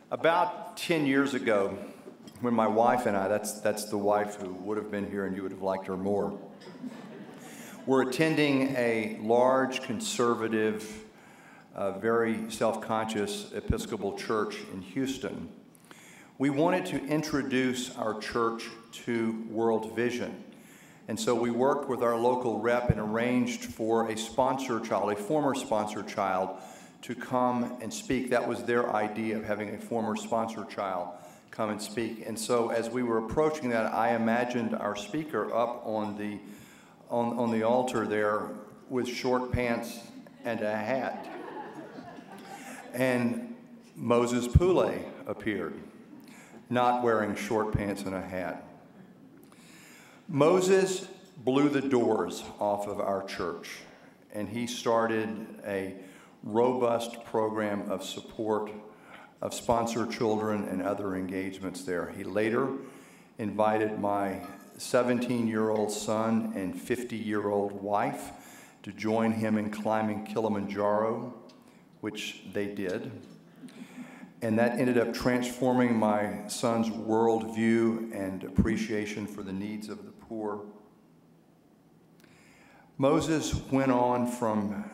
About 10 years ago, when my wife and I, that's the wife who would have been here and you would have liked her more, were attending a large, conservative, very self-conscious Episcopal church in Houston. We wanted to introduce our church to World Vision. And so we worked with our local rep and arranged for a sponsor child, a former sponsor child, to come and speak. That was their idea, of having a former sponsor child come and speak. And so as we were approaching that, I imagined our speaker up on the altar there with short pants and a hat. And Moses Pulei appeared, not wearing short pants and a hat. Moses blew the doors off of our church, and he started a robust program of support of sponsored children and other engagements there. He later invited my 17-year-old son and 50-year-old wife to join him in climbing Kilimanjaro, which they did. And that ended up transforming my son's worldview and appreciation for the needs of the poor. Moses went on from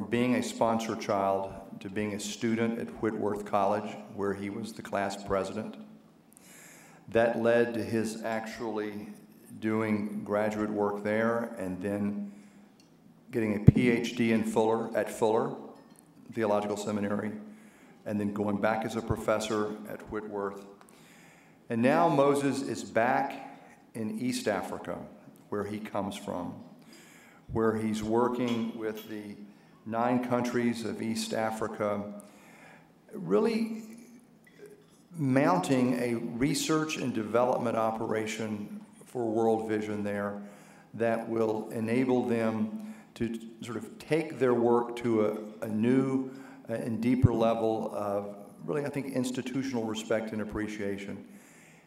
being a sponsor child to being a student at Whitworth College, where he was the class president. That led to his actually doing graduate work there and then getting a PhD at Fuller Theological Seminary, and then going back as a professor at Whitworth. And now Moses is back in East Africa, where he comes from, where he's working with the 9 countries of East Africa, really mounting a research and development operation for World Vision there that will enable them to sort of take their work to a new and deeper level of really, I think, institutional respect and appreciation.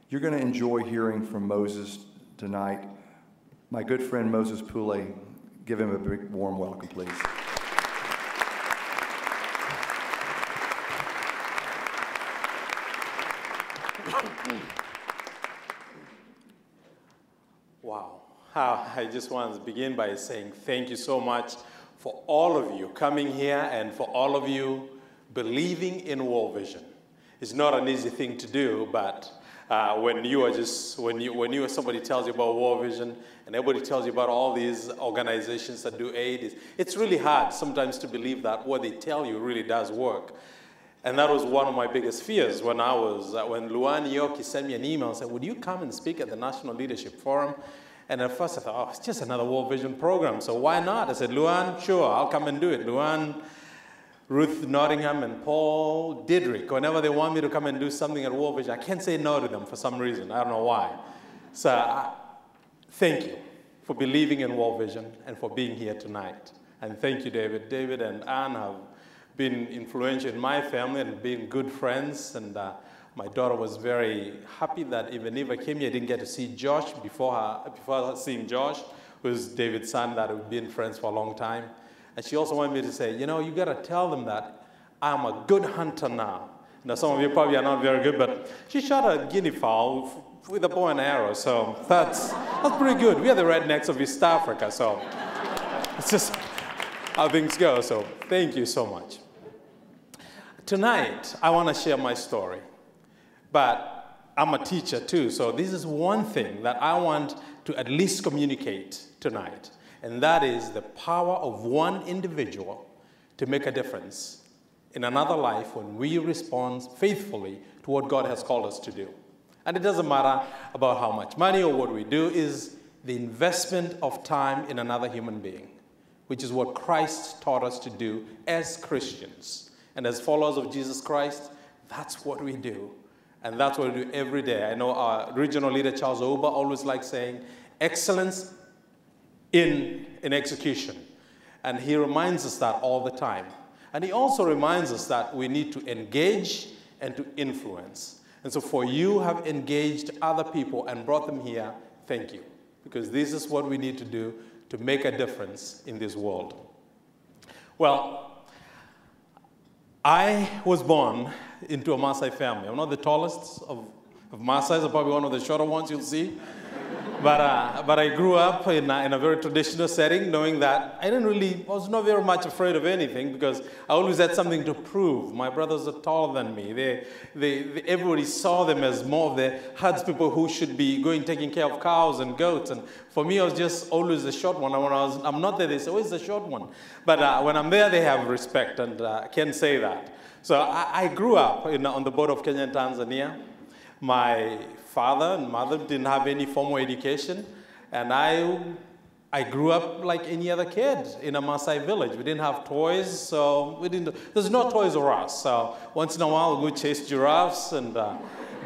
You're going to enjoy hearing from Moses tonight. My good friend Moses Pulei, give him a big warm welcome, please. Wow. I just want to begin by saying thank you so much for all of you coming here and for all of you believing in World Vision. It's not an easy thing to do, but when somebody tells you about World Vision and everybody tells you about all these organizations that do aid, it's really hard sometimes to believe that what they tell you really does work. And that was one of my biggest fears when Luan Yoki sent me an email and said, would you come and speak at the National Leadership Forum? And at first I thought, oh, it's just another World Vision program, so why not? I said, Luan, sure, I'll come and do it. Luan, Ruth Nottingham, and Paul Didrik, whenever they want me to come and do something at World Vision, I can't say no to them for some reason. I don't know why. So thank you for believing in World Vision and for being here tonight. And thank you, David. David and Anne have been influential in my family and been good friends. And my daughter was very happy that even if I came here, I didn't get to see Josh before seeing Josh, who's David's son, that we've been friends for a long time. And she also wanted me to say, you know, you got to tell them that I'm a good hunter now. Now, some of you probably are not very good, but she shot a guinea fowl with a bow and arrow, so that's pretty good. We are the rednecks of East Africa, so it's just how things go. So thank you so much. Tonight, I want to share my story. But I'm a teacher too, so this is one thing that I want to at least communicate tonight, and that is the power of one individual to make a difference in another life when we respond faithfully to what God has called us to do. And it doesn't matter about how much money or what we do, is the investment of time in another human being, which is what Christ taught us to do as Christians. And as followers of Jesus Christ, that's what we do. And that's what we do every day. I know our regional leader, Charles Oba, always likes saying, excellence in execution. And he reminds us that all the time. And he also reminds us that we need to engage and to influence. And so for you have engaged other people and brought them here, thank you. Because this is what we need to do to make a difference in this world. Well, I was born into a Maasai family. I'm not the tallest of Maasais. I'm probably one of the shorter ones you'll see. But I grew up in a very traditional setting, knowing that I was not very much afraid of anything because I always had something to prove. My brothers are taller than me. Everybody saw them as more of the herdspeople who should be taking care of cows and goats. And for me, I was just always the short one. And when I'm not there, they say, "Oh, it's the short one." But when I'm there, they have respect, and I can say that. So I grew up on the border of Kenya and Tanzania. My father and mother didn't have any formal education, and I grew up like any other kid in a Maasai village. We didn't have toys, so there's no Toys R Us. So once in a while, we'll go chase giraffes and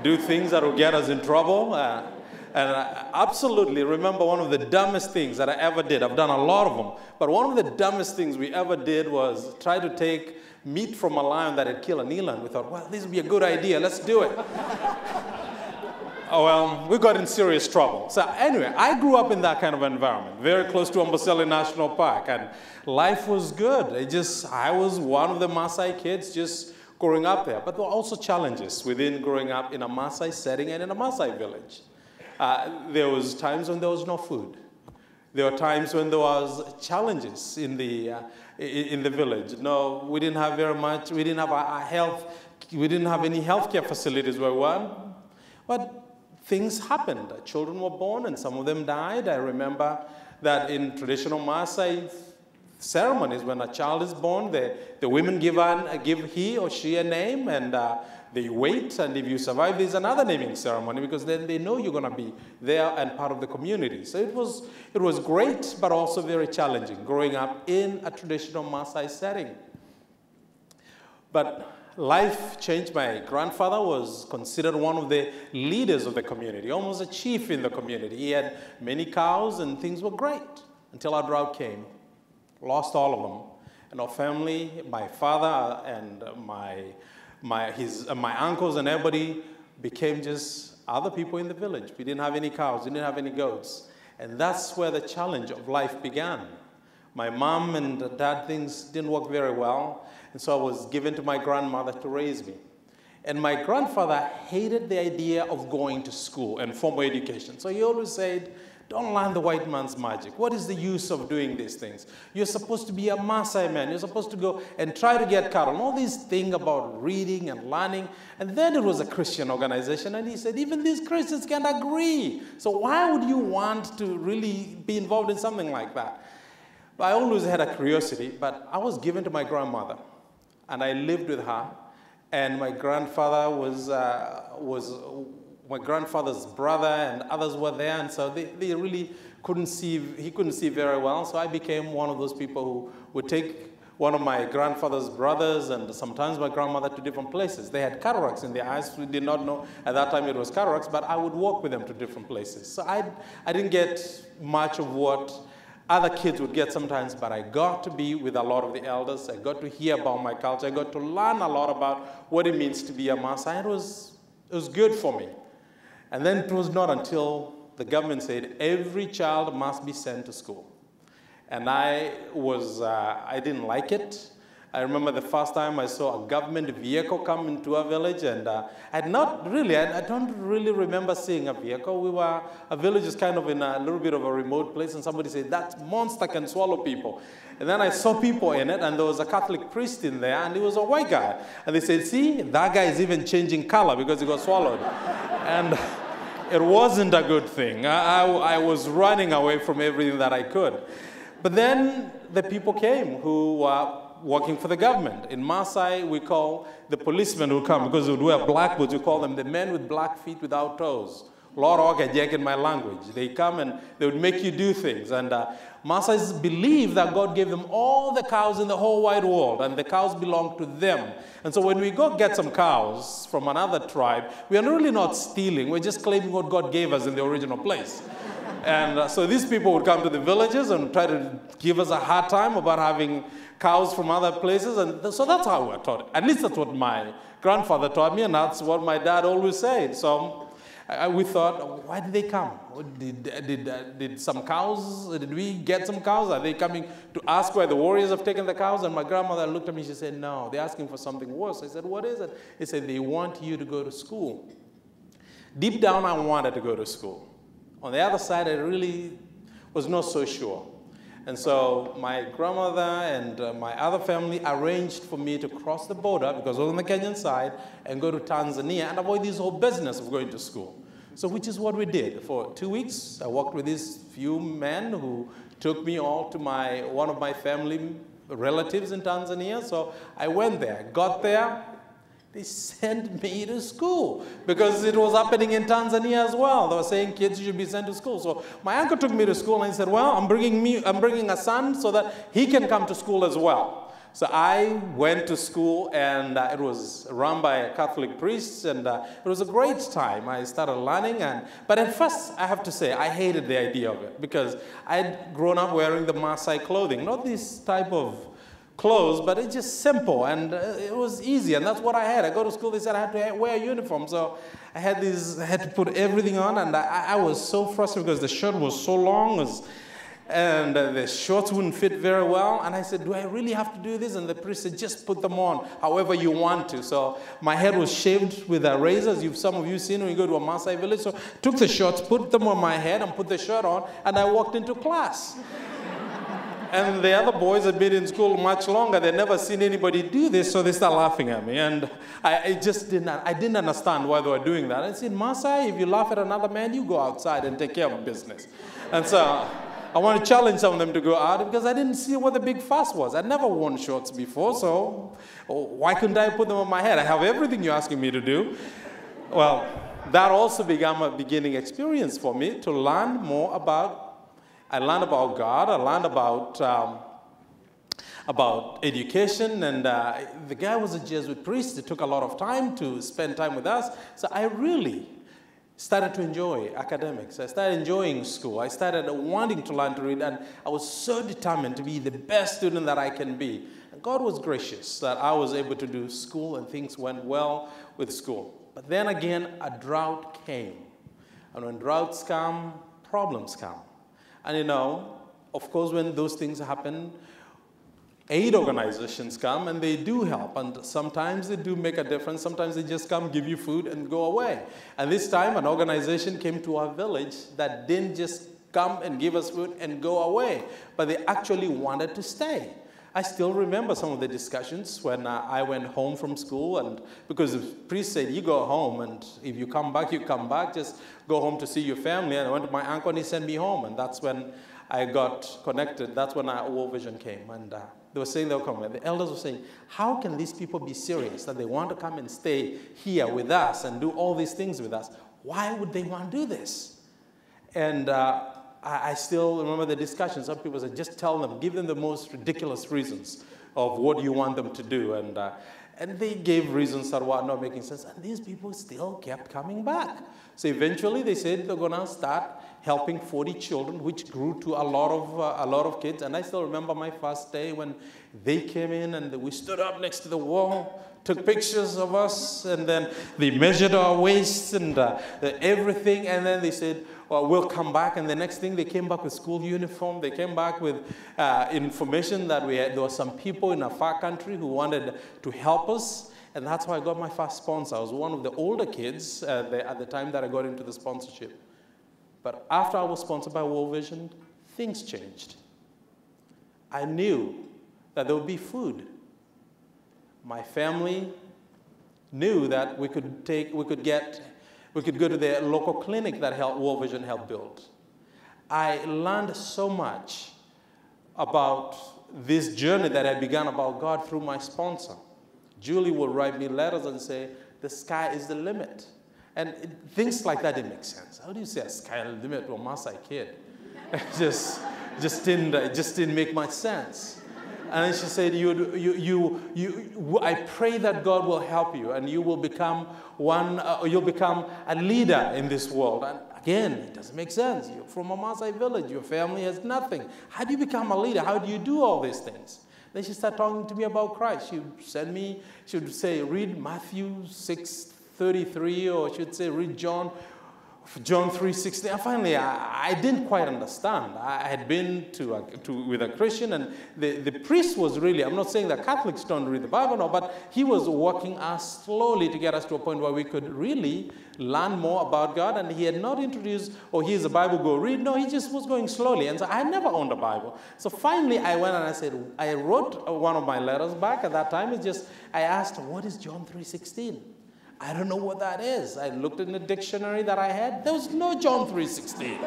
do things that will get us in trouble. And I absolutely remember one of the dumbest things that I ever did. I've done a lot of them, but one of the dumbest things we ever did was try to take meat from a lion that had killed an eland. We thought, well, this would be a good idea. Let's do it. Oh, well, we got in serious trouble. So anyway, I grew up in that kind of environment, very close to Amboseli National Park, and life was good. I was one of the Maasai kids just growing up there. But there were also challenges within growing up in a Maasai setting and in a Maasai village. There was times when there was no food. There were times when there was challenges in the village. No, we didn't have very much. We didn't have we didn't have any healthcare facilities where we were. But things happened. Children were born, and some of them died. I remember that in traditional Maasai ceremonies, when a child is born, the women give he or she a name, and they wait, and if you survive, there's another naming ceremony, because then they know you're going to be there and part of the community. So it was great, but also very challenging, growing up in a traditional Maasai setting. But life changed. My grandfather was considered one of the leaders of the community, almost a chief in the community. He had many cows, and things were great until our drought came. Lost all of them. And our family, my father and my uncles and everybody became just other people in the village. We didn't have any cows, we didn't have any goats. And that's where the challenge of life began. My mom and dad, things didn't work very well, and so I was given to my grandmother to raise me. And my grandfather hated the idea of going to school and formal education. So he always said, don't learn the white man's magic. What is the use of doing these things? You're supposed to be a Maasai man. You're supposed to go and try to get cattle. And all these things about reading and learning. And then it was a Christian organization, and he said, even these Christians can't agree. So why would you want to really be involved in something like that? I always had a curiosity, but I was given to my grandmother, and I lived with her. And my grandfather was my grandfather's brother, and others were there, and so they really couldn't see. He couldn't see very well, so I became one of those people who would take one of my grandfather's brothers and sometimes my grandmother to different places. They had cataracts in their eyes. We did not know at that time it was cataracts, but I would walk with them to different places. So I didn't get much of what other kids would get sometimes, but I got to be with a lot of the elders. I got to hear about my culture. I got to learn a lot about what it means to be a Maasai. It was good for me. And then it was not until the government said every child must be sent to school. And I didn't like it. I remember the first time I saw a government vehicle come into our village, and I don't really remember seeing a vehicle. A village is kind of in a little bit of a remote place, and somebody said, that monster can swallow people. And then I saw people in it, and there was a Catholic priest in there, and he was a white guy. And they said, see, that guy is even changing color because he got swallowed. And it wasn't a good thing. I was running away from everything that I could. But then the people came who were working for the government. In Maasai, we call the policemen who come, because they would wear black boots, we call them the men with black feet without toes. Lord Okajek in my language. They come and they would make you do things. And Maasais believe that God gave them all the cows in the whole wide world, and the cows belong to them. And so when we go get some cows from another tribe, we are really not stealing. We're just claiming what God gave us in the original place. And so these people would come to the villages and try to give us a hard time about having cows from other places. And so that's how we were taught. At least that's what my grandfather taught me, and that's what my dad always said. So We thought, why did they come? Did some cows, did we get some cows? Are they coming to ask where the warriors have taken the cows? And my grandmother looked at me, she said, no, they're asking for something worse. I said, what is it? He said, they want you to go to school. Deep down, I wanted to go to school. On the other side, I really was not so sure. And so my grandmother and my other family arranged for me to cross the border, because I was on the Kenyan side, and go to Tanzania and avoid this whole business of going to school. So which is what we did. For 2 weeks, I worked with these few men who took me all to one of my family relatives in Tanzania. So I went there, got there. They sent me to school because it was happening in Tanzania as well. They were saying kids should be sent to school. So my uncle took me to school and he said, well, I'm bringing a son so that he can come to school as well. So I went to school, and it was run by a Catholic priest, and it was a great time. I started learning, but at first, I have to say, I hated the idea of it because I'd grown up wearing the Maasai clothing, not this type of clothes, but it's just simple, and it was easy, and that's what I had. I go to school, they said I had to wear a uniform, so I had to put everything on, and I was so frustrated because the shirt was so long, and the shorts wouldn't fit very well, and I said, do I really have to do this? And the priest said, just put them on however you want to. So my head was shaved with a razor, as some of you seen when you go to a Maasai village. So took the shorts, put them on my head, and put the shirt on, and I walked into class. And the other boys had been in school much longer. They'd never seen anybody do this, so they started laughing at me. And I didn't understand why they were doing that. I said, Maasai, if you laugh at another man, you go outside and take care of business. And so I want to challenge some of them to go out because I didn't see what the big fuss was. I'd never worn shorts before, so why couldn't I put them on my head? I have everything you're asking me to do. Well, that also became a beginning experience for me to learn more about. I learned about God. I learned about education, and the guy was a Jesuit priest. It took a lot of time to spend time with us, so I really started to enjoy academics. I started enjoying school. I started wanting to learn to read, and I was so determined to be the best student that I can be. And God was gracious that I was able to do school, and things went well with school. But then again, a drought came. And when droughts come, problems come. And you know, of course, when those things happen, aid organizations come and they do help, and sometimes they do make a difference. Sometimes they just come, give you food, and go away. And this time, an organization came to our village that didn't just come and give us food and go away, but they actually wanted to stay. I still remember some of the discussions when I went home from school, and because the priest said, you go home, and if you come back, you come back, just go home to see your family. And I went to my uncle, and he sent me home, and that's when I got connected. That's when our World Vision came, and they were saying they'll come. The elders were saying, how can these people be serious that they want to come and stay here with us and do all these things with us? Why would they want to do this? And I still remember the discussion. Some people said, just tell them, give them the most ridiculous reasons of what you want them to do. And they gave reasons that were not making sense. And these people still kept coming back. So eventually they said they're going to start helping 40 children, which grew to a lot of kids. And I still remember my first day when they came in and we stood up next to the wall, took pictures of us, and then they measured our waists and everything. And then they said, well, we'll come back. And the next thing, they came back with school uniform. They came back with information that there were some people in a far country who wanted to help us. And that's how I got my first sponsor. I was one of the older kids at the time that I got into the sponsorship. But after I was sponsored by World Vision, things changed. I knew that there would be food. My family knew that we could go to the local clinic that World Vision helped build. I learned so much about this journey that I began about God through my sponsor. Julie would write me letters and say, the sky is the limit. And things like that didn't make sense. How do you say a sky limit to a Maasai kid? It just didn't make much sense. And then she said, I pray that God will help you and you will become you'll become a leader in this world. And again, it doesn't make sense. You're from a Maasai village. Your family has nothing. How do you become a leader? How do you do all these things? Then she started talking to me about Christ. She would say, read Matthew 6:33, or she'd say, read John John 3:16. And finally, I didn't quite understand. I had been with a Christian, and the priest was really, I'm not saying that Catholics don't read the Bible, no, but he was walking us slowly to get us to a point where we could really learn more about God. And he had not introduced, here's a Bible, go read. No, he just was going slowly. And so I never owned a Bible. So finally, I went and I said, I wrote one of my letters back at that time. I asked, what is John 3:16? I don't know what that is. I looked in the dictionary that I had. There was no John 3:16.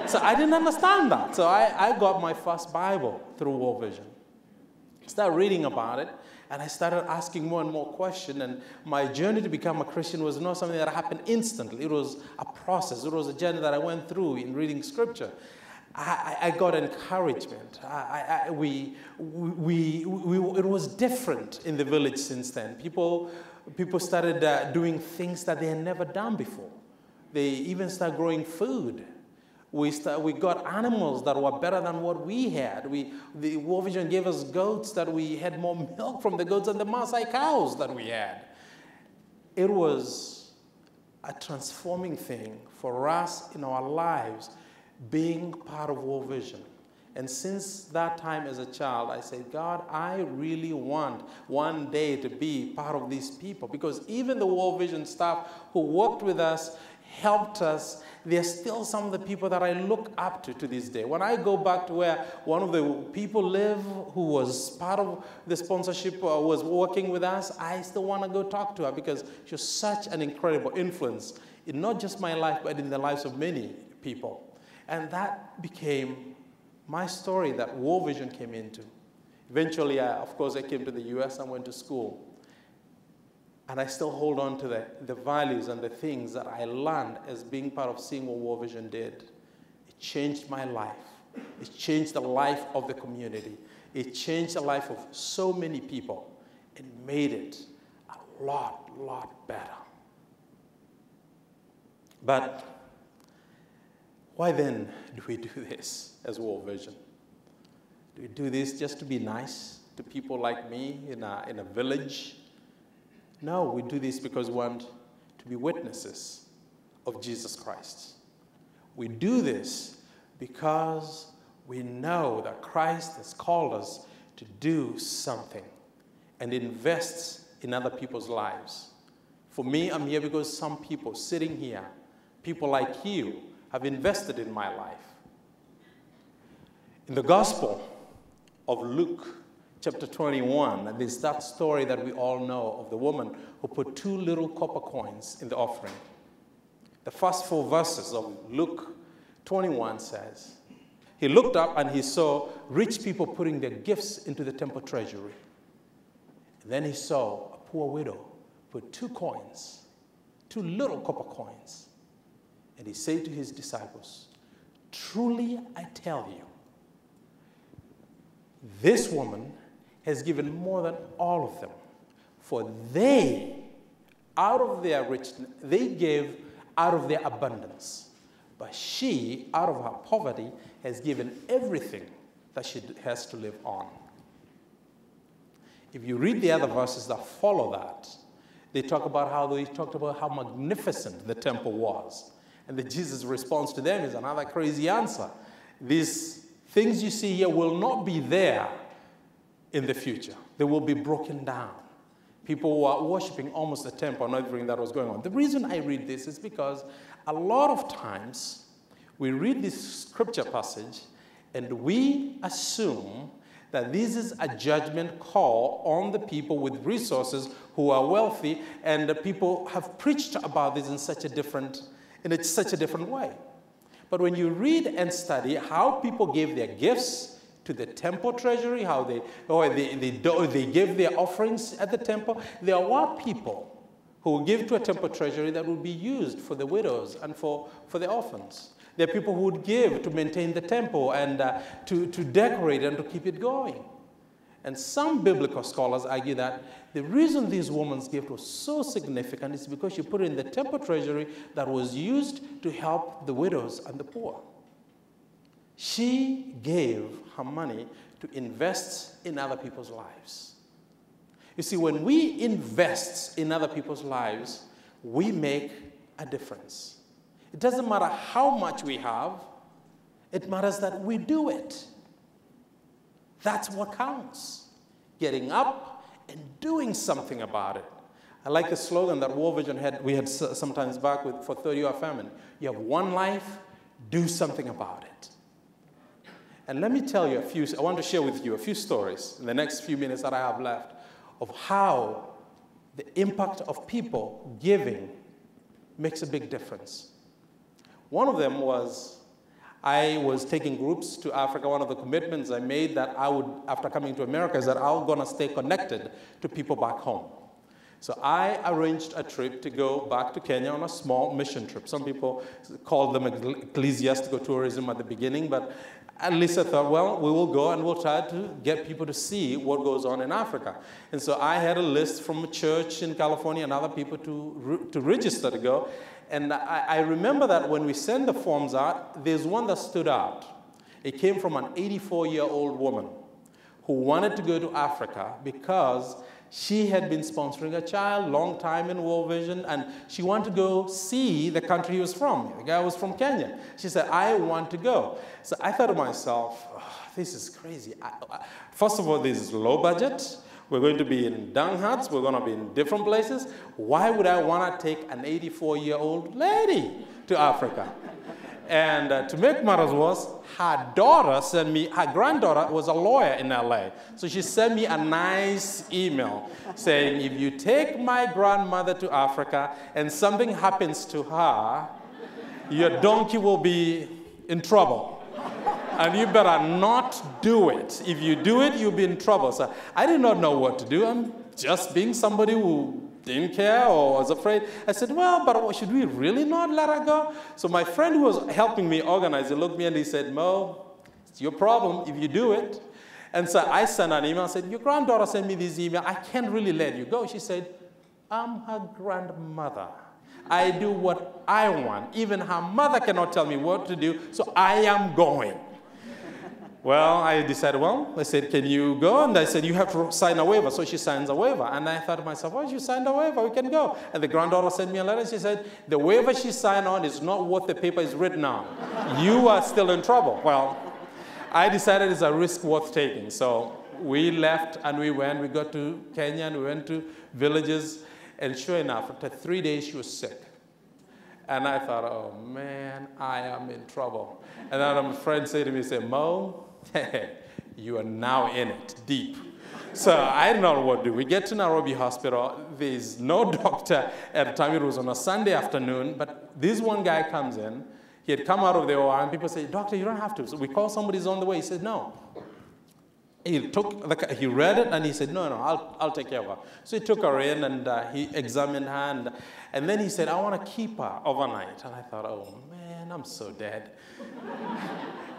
So I didn't understand that. So I got my first Bible through World Vision. Started reading about it, and I started asking more and more questions. And my journey to become a Christian was not something that happened instantly. It was a process. It was a journey that I went through in reading Scripture. I got encouragement. It was different in the village since then. People started doing things that they had never done before. They even started growing food. We got animals that were better than what we had. The World Vision gave us goats that we had more milk from the goats than the Maasai cows that we had. It was a transforming thing for us in our lives, being part of World Vision. And since that time as a child, I said, God, I really want one day to be part of these people, because even the World Vision staff who worked with us, helped us, they're still some of the people that I look up to this day. When I go back to where one of the people live who was part of the sponsorship, was working with us, I still want to go talk to her, because she was such an incredible influence in not just my life, but in the lives of many people. And that became my story that World Vision came into. Eventually, of course, I came to the U.S. and went to school. And I still hold on to the values and the things that I learned as being part of seeing what World Vision did. It changed my life. It changed the life of the community. It changed the life of so many people and made it a lot better. But why then do we do this as World Vision? Do we do this just to be nice to people like me in a village? No, we do this because we want to be witnesses of Jesus Christ. We do this because we know that Christ has called us to do something and invest in other people's lives. For me, I'm here because some people sitting here, people like you, have invested in my life. In the Gospel of Luke, chapter 21, there's that story that we all know of the woman who put 2 little copper coins in the offering. The first 4 verses of Luke 21 says, he looked up and he saw rich people putting their gifts into the temple treasury. And then he saw a poor widow put 2 coins, 2 little copper coins. And he said to his disciples, truly I tell you, this woman has given more than all of them, for they, out of their richness, they gave out of their abundance. But she, out of her poverty, has given everything that she has to live on. If you read the other verses that follow that, they talked about how magnificent the temple was. And then Jesus' response to them is another crazy answer. These things you see here will not be there in the future. They will be broken down. People were worshiping almost the temple and everything that was going on. The reason I read this is because a lot of times we read this scripture passage and we assume that this is a judgment call on the people with resources who are wealthy, and the people have preached about this in such a different way. But when you read and study how people gave their gifts to the temple treasury, how they gave their offerings at the temple, there were people who would give to a temple treasury that would be used for the widows and for the orphans. There are people who would give to maintain the temple and to decorate and to keep it going. And some biblical scholars argue that the reason this woman's gift was so significant is because she put it in the temple treasury that was used to help the widows and the poor. She gave her money to invest in other people's lives. You see, when we invest in other people's lives, we make a difference. It doesn't matter how much we have. It matters that we do it. That's what counts. Getting up and doing something about it. I like the slogan that World Vision we had sometimes back for 30-hour famine. You have one life, do something about it. And let me tell you I want to share with you a few stories in the next few minutes that I have left of how the impact of people giving makes a big difference. One of them was I was taking groups to Africa. One of the commitments I made that I would, after coming to America, is that I was going to stay connected to people back home. So I arranged a trip to go back to Kenya on a small mission trip. Some people called them ecclesiastical tourism at the beginning, but at least I thought, well, we will go and we'll try to get people to see what goes on in Africa. And so I had a list from a church in California and other people to register to go. And I remember that when we sent the forms out, there's one that stood out. It came from an 84-year-old woman who wanted to go to Africa because she had been sponsoring a child long time in World Vision, and she wanted to go see the country he was from. The guy was from Kenya. She said, I want to go. So I thought to myself, oh, this is crazy. First of all, this is low budget. We're going to be in dung huts. We're going to be in different places. Why would I want to take an 84-year-old lady to Africa? And to make matters worse, her daughter sent me, her granddaughter was a lawyer in LA. So she sent me a nice email saying, if you take my grandmother to Africa and something happens to her, your donkey will be in trouble. And you better not do it. If you do it, you'll be in trouble. So I did not know what to do. I'm just being somebody who didn't care or was afraid. I said, well, but should we really not let her go? So my friend who was helping me organize it looked at me and he said, Mo, it's your problem if you do it. And so I sent an email and said, your granddaughter sent me this email. I can't really let you go. She said, I'm her grandmother. I do what I want. Even her mother cannot tell me what to do, so I am going. Well, I decided, well, I said, can you go? And I said, you have to sign a waiver. So she signs a waiver. And I thought to myself, well, she signed a waiver, we can go. And the granddaughter sent me a letter. She said, the waiver she signed on is not what the paper is written on. You are still in trouble. Well, I decided it's a risk worth taking. So we left and we went. We got to Kenya and we went to villages. And sure enough, after 3 days, she was sick. And I thought, oh, man, I am in trouble. And then my friend said to me, he said, Mo, you are now in it, deep. So I didn't know what to do. We get to Nairobi Hospital. There's no doctor. At the time, it was on a Sunday afternoon. But this one guy comes in. He had come out of the OR, and people say, doctor, you don't have to. So we call somebody's on the way. He said, no. He read it, and he said, no, I'll take care of her. So he took her in, and he examined her. And then he said, I want to keep her overnight. And I thought, oh, man, I'm so dead.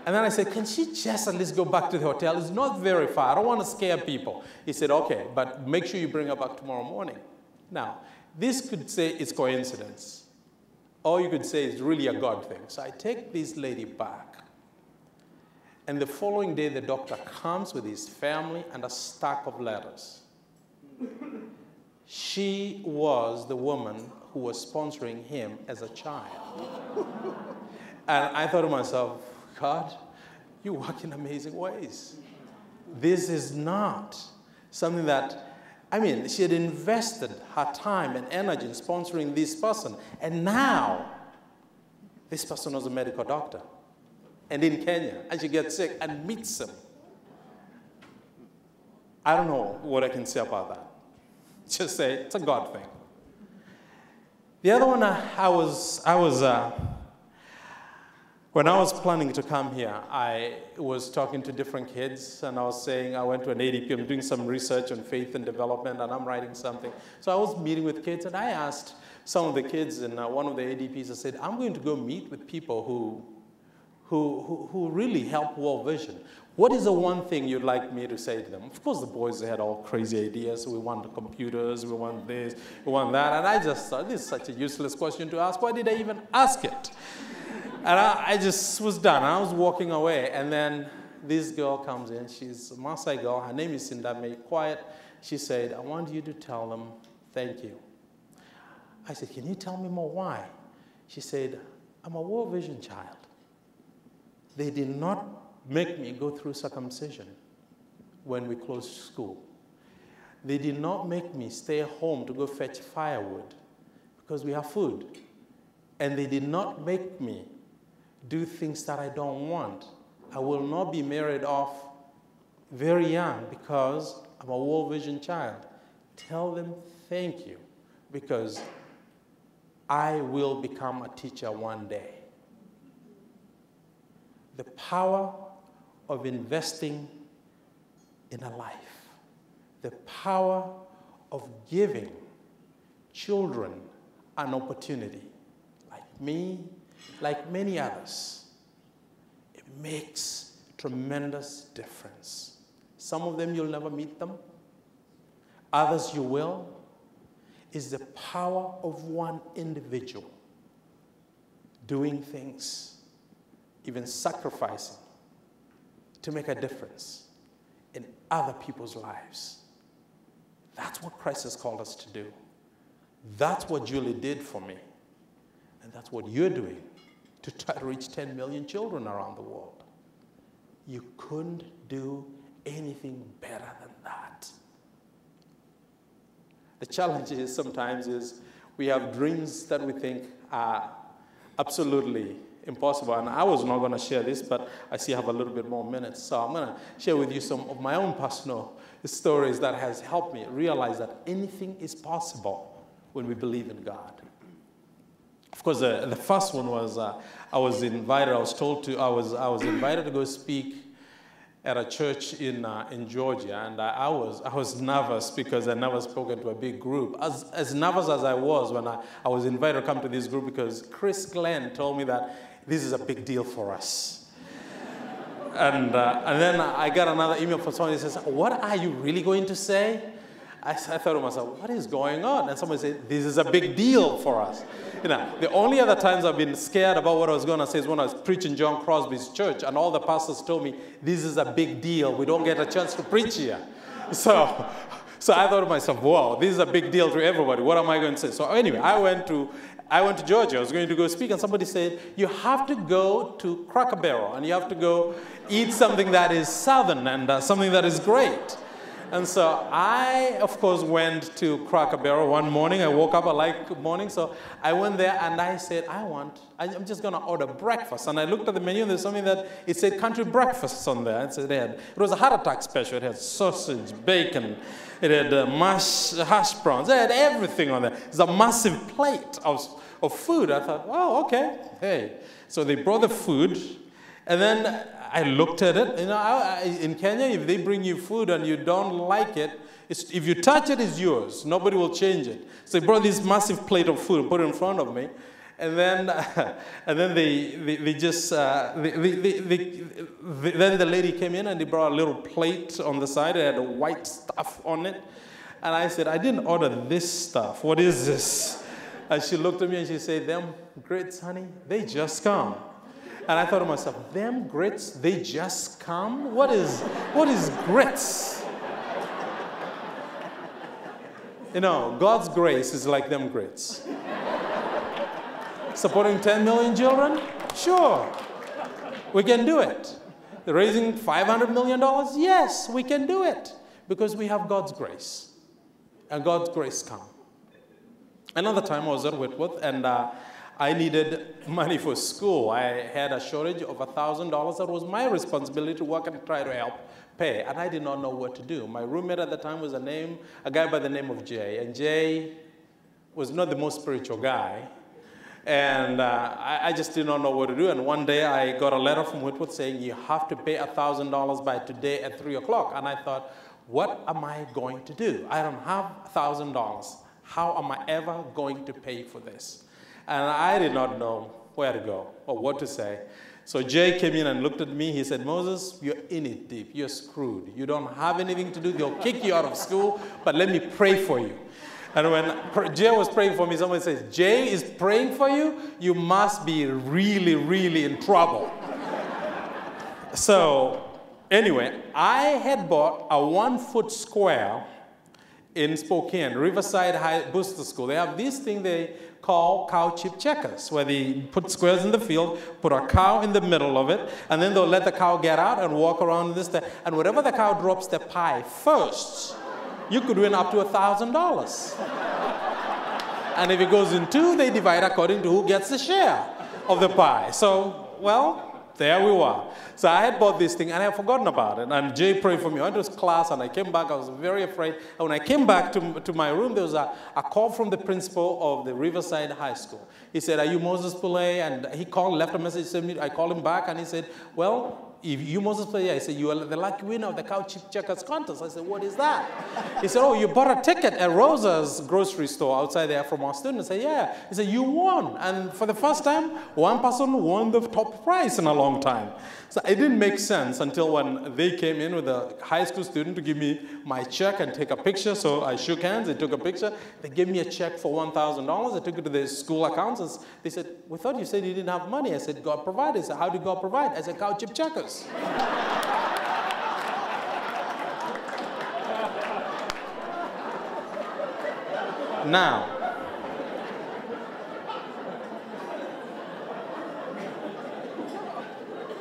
And then I said, can she just at least go back to the hotel? It's not very far. I don't want to scare people. He said, okay, but make sure you bring her back tomorrow morning. Now, this could say it's coincidence. Or you could say it's really a God thing. So I take this lady back. And the following day, the doctor comes with his family and a stack of letters. She was the woman who was sponsoring him as a child. And I thought to myself, God, you work in amazing ways. This is not something that, she had invested her time and energy in sponsoring this person. And now, this person was a medical doctor. And in Kenya, and she gets sick and meets him. I don't know what I can say about that. Just say, it's a God thing. The other one, when I was planning to come here, I was talking to different kids, and I was saying I went to an ADP, I'm doing some research on faith and development, and I'm writing something. So I was meeting with kids, and I asked some of the kids in one of the ADPs, I said, I'm going to go meet with people who really help World Vision. What is the one thing you'd like me to say to them? Of course, the boys, they had all crazy ideas. We want the computers, we want this, we want that. And I just thought, this is such a useless question to ask. Why did I even ask it? And I just was done. I was walking away. And then this girl comes in. She's a Maasai girl. Her name is Sindame. Quiet. She said, I want you to tell them thank you. I said, can you tell me more why? She said, I'm a World Vision child. They did not make me go through circumcision when we closed school. They did not make me stay home to go fetch firewood because we have food. And they did not make me do things that I don't want. I will not be married off very young because I'm a World Vision child. Tell them thank you, because I will become a teacher one day. The power of investing in a life, the power of giving children an opportunity, like me, like many others, it makes tremendous difference. Some of them you'll never meet them, others you will. Is the power of one individual doing things, even sacrificing, to make a difference in other people's lives. That's what Christ has called us to do. That's what Julie did for me. And that's what you're doing to try to reach 10 million children around the world. You couldn't do anything better than that. The challenge is sometimes we have dreams that we think are absolutely impossible. And I was not going to share this, but I see I have a little bit more minutes. So I'm going to share with you some of my own personal stories that has helped me realize that anything is possible when we believe in God. Of course, the first one was I was invited to go speak at a church in Georgia, and I was nervous because I never spoken to a big group. As nervous as I was when I was invited to come to this group, because Chris Glenn told me that this is a big deal for us. and then I got another email from someone who says, "What are you really going to say?" I thought to myself, what is going on? And someone said, this is a big deal for us. You know, the only other times I've been scared about what I was going to say is when I was preaching John Crosby's church, and all the pastors told me, this is a big deal. We don't get a chance to preach here. So I thought to myself, wow, this is a big deal to everybody. What am I going to say? So anyway, I went to Georgia. I was going to go speak, and somebody said, you have to go to Cracker Barrel, and you have to go eat something that is Southern and something that is great. And so I, of course, went to Cracker Barrel one morning. I woke up, I like morning, so I went there and I said, I'm just going to order breakfast. And I looked at the menu and there's something that it said country breakfasts on there. It was a heart attack special. It had sausage, bacon, it had hash browns. It had everything on there. It's a massive plate of food. I thought, oh, okay, hey. So they brought the food, and then I looked at it. You know, in Kenya, if they bring you food and you don't like it, if you touch it, it's yours. Nobody will change it. So they brought this massive plate of food and put it in front of me, and then then the lady came in and they brought a little plate on the side. It had white stuff on it, and I said, I didn't order this stuff. What is this? And she looked at me and she said, them grits, honey, they just come. And I thought to myself, them grits, they just come? What is grits? You know, God's grace is like them grits. Supporting 10 million children? Sure. We can do it. Raising $500 million? Yes, we can do it. Because we have God's grace. And God's grace comes. Another time I was at Whitworth, and I needed money for school. I had a shortage of $1,000. That was my responsibility to work and try to help pay. And I did not know what to do. My roommate at the time was a guy by the name of Jay. And Jay was not the most spiritual guy. And I just did not know what to do. And one day I got a letter from Whitworth saying, you have to pay $1,000 by today at 3 o'clock. And I thought, what am I going to do? I don't have $1,000. How am I ever going to pay for this? And I did not know where to go or what to say. So Jay came in and looked at me. He said, Moses, you're in it deep. You're screwed. You don't have anything to do. They'll kick you out of school, but let me pray for you. And when Jay was praying for me, someone says, Jay is praying for you? You must be really, really in trouble. So anyway, I had bought a 1-foot square in Spokane, Riverside High Booster School. They have this thing called cow chip checkers, where they put squares in the field, put a cow in the middle of it, and then they'll let the cow get out and walk around this thing. And wherever the cow drops the pie first, you could win up to $1,000. And if it goes in two, they divide according to who gets the share of the pie. So, well, there we were. So I had bought this thing, and I had forgotten about it. And Jay prayed for me. I went to class, and I came back. I was very afraid. And when I came back to my room, there was a call from the principal of the Riverside High School. He said, "Are you Moses Pulei?" And he called, left a message to me. I called him back, and he said, "Well, if you Moses Pulei," I said, "You are the lucky winner of the cow chip checkers contest." I said, "What is that?" He said, "Oh, you bought a ticket at Rosa's grocery store outside there from our student." I said, "Yeah." He said, "You won." And for the first time, one person won the top prize in a long time. So it didn't make sense until when they came in with a high school student to give me my check and take a picture. So I shook hands, they took a picture. They gave me a check for $1,000. I took it to the school accountants. They said, "We thought you said you didn't have money." I said, "God provided." They said, "How did God provide?" I said, "Cow chip checkers." Now,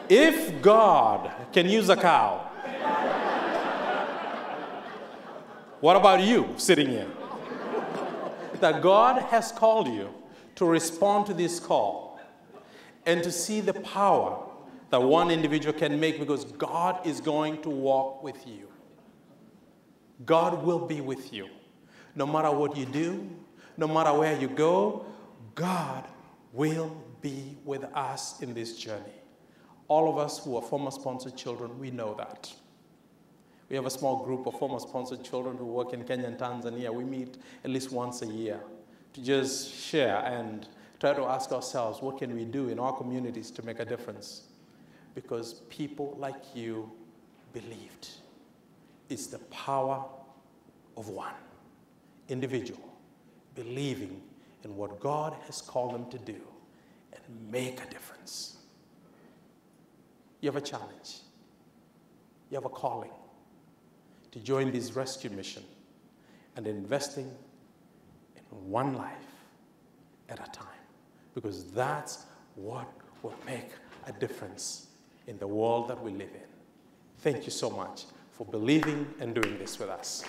if God can use a cow, what about you sitting here? That God has called you to respond to this call and to see the power that one individual can make, because God is going to walk with you. God will be with you. No matter what you do, no matter where you go, God will be with us in this journey. All of us who are former sponsored children, we know that. We have a small group of former sponsored children who work in Kenya and Tanzania. We meet at least once a year to just share and try to ask ourselves, what can we do in our communities to make a difference? Because people like you believed. It's the power of one individual believing in what God has called them to do and make a difference. You have a challenge. You have a calling to join this rescue mission and investing in one life at a time, because that's what will make a difference in the world that we live in. Thank you so much for believing and doing this with us.